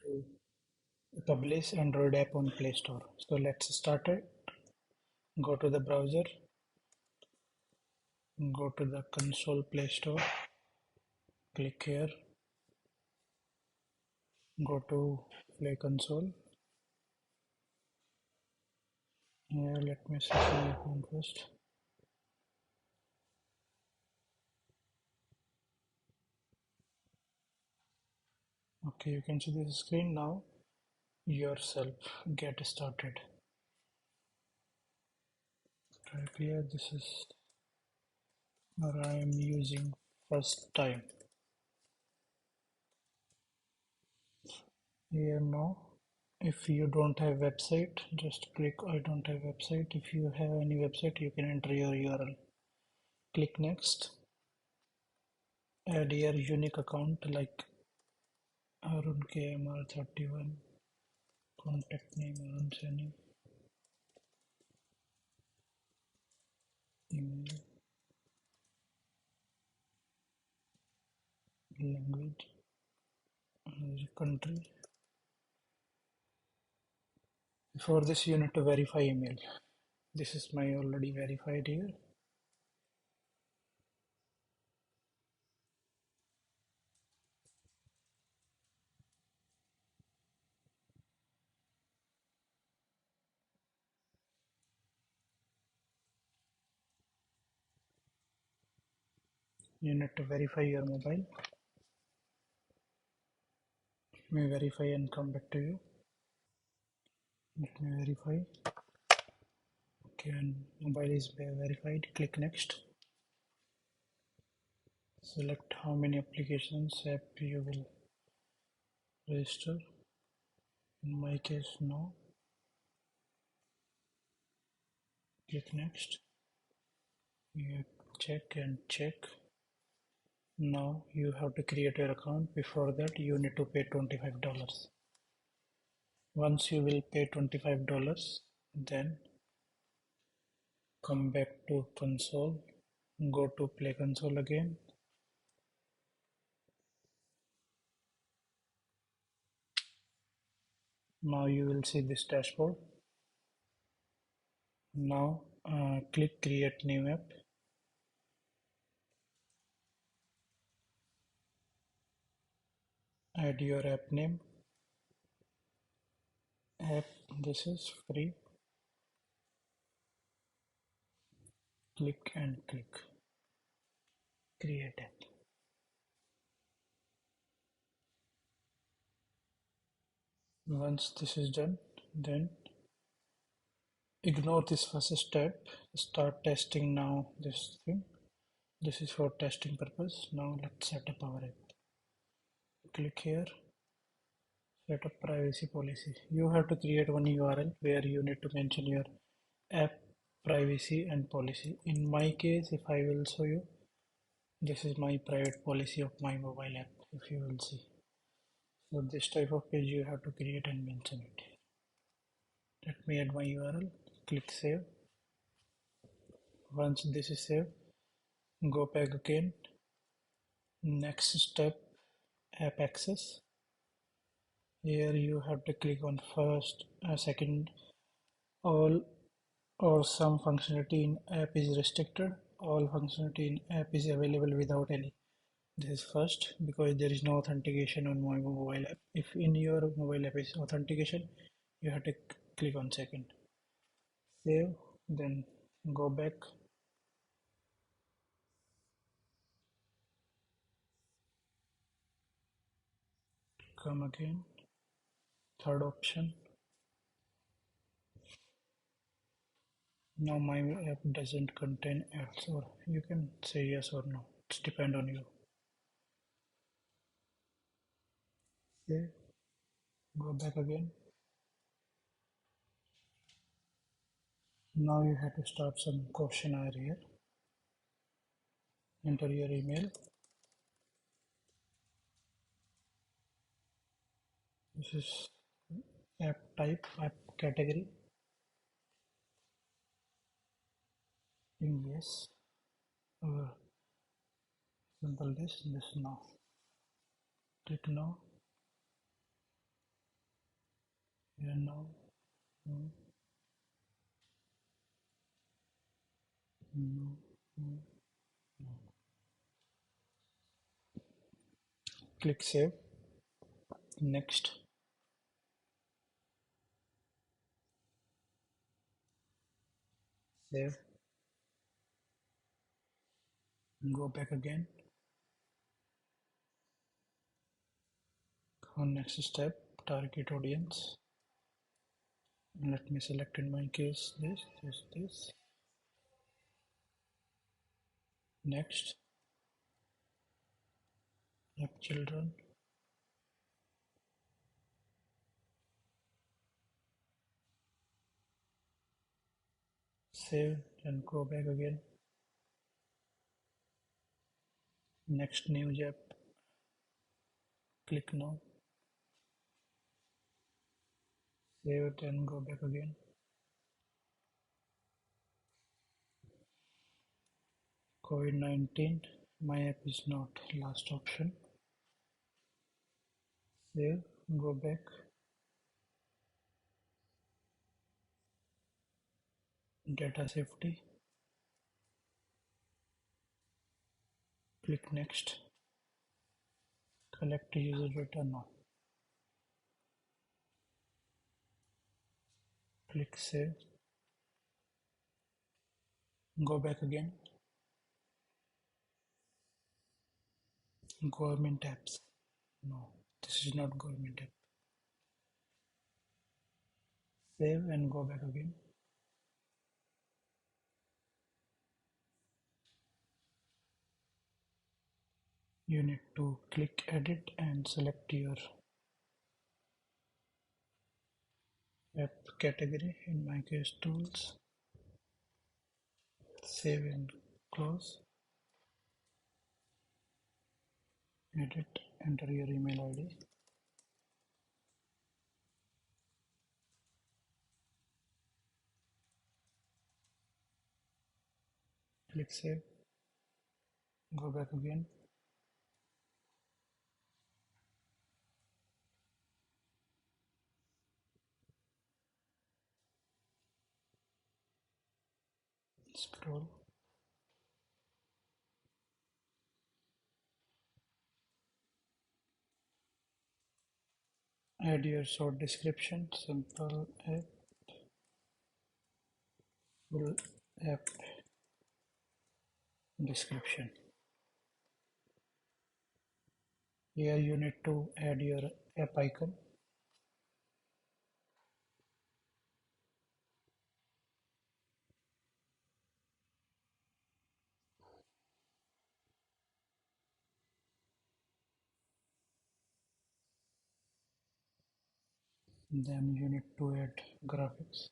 to publish Android app on Play Store. So let's start it. Go to the browser, go to the console Play Store, click here, go to Play Console. Here, let me set my account first. Okay, you can see this screen now. Yourself get started. Right here, this is what I am using first time. Here now, if you don't have website, just click I don't have website. If you have any website, you can enter your URL. Click next. Add your unique account like Arun KMR31, contact name Arun Sani, email, language, country. Before this, you need to verify email. This is my already verified here. You need to verify your mobile. Let me verify and come back to you. Let me verify. Okay, and mobile is verified. Click next. Select how many applications app you will register. In my case, no. Click next. You check and check. Now you have to create your account. Before that, you need to pay $25. Once you will pay $25, then come back to console. Go to play console again. Now you will see this dashboard. Now click create new app. Add your app name. App, this is free. Click and click create app. Once this is done, then ignore this first step. Start testing now this thing. This is for testing purpose. Now let's set up our app. Click here, set up privacy policy. You have to create one URL where you need to mention your app privacy and policy. In my case, if I will show you, this is my private policy of my mobile app, if you will see. So this type of page you have to create and mention it. Let me add my URL, click save. Once this is saved, go back again. Next step, app access. Here you have to click on first, second, all or some functionality in app is restricted. All functionality in app is available without any. This is first because there is no authentication on my mobile app. If in your mobile app is authentication, you have to click on second. Save, then go back. Come again. Third option. Now my app doesn't contain ads, or you can say yes or no. It's depend on you. Okay, go back again. Now you have to start some questionnaire here. Enter your email. This is app type, app category. Yes. Simple this now. Click now. Here now. No, no, no. Click save. Next. Save. Go back again. On next step, target audience. Let me select in my case this. Next, app children. Save and go back again. Next news app. Click now. Save it and go back again. COVID-19. My app is not last option. Save. Go back. Data safety. Click next. Collect user data now. Click save. Go back again. Government apps. No, this is not government app. Save and go back again. You need to click edit and select your app category. In my case, tools. Save and close. Edit. Enter your email ID. Click save. Go back again. Scroll. Add your short description. Simple app. Full app description. Here you need to add your app icon. Then you need to add graphics.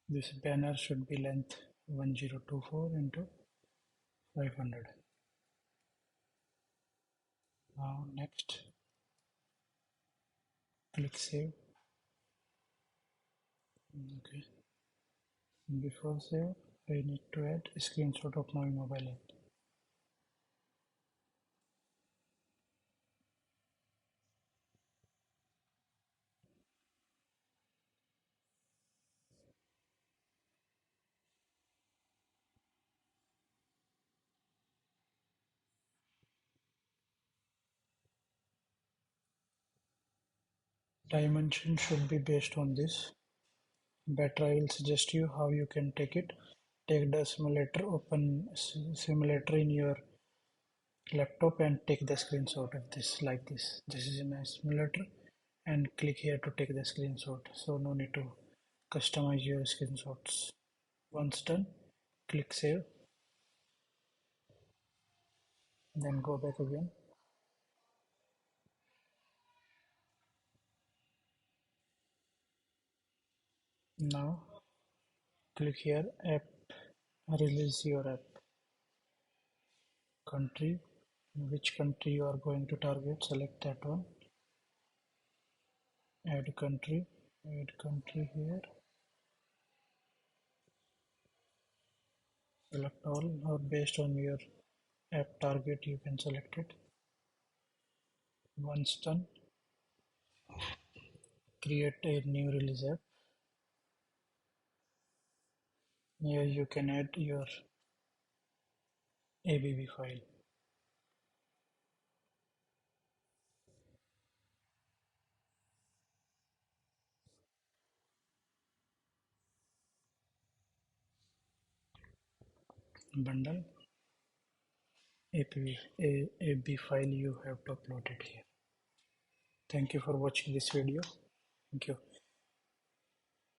This banner should be length 1024 into 500. Now next, click save. Okay. Before save, I need to add a screenshot of my mobile app. Dimension should be based on this. Better, I will suggest you how you can take it. Take the simulator, open simulator in your laptop and take the screenshot of this like this. This is my simulator and click here to take the screenshot. So no need to customize your screenshots. Once done, click save, then go back again. Now click here, app, release your app. Country, which country you are going to target, select that one. Add country here. select all, or based on your app target you can select it. Once done, create a new release app. Here you can add your ABB file. Bundle ABB file you have to upload it here. Thank you for watching this video. Thank you.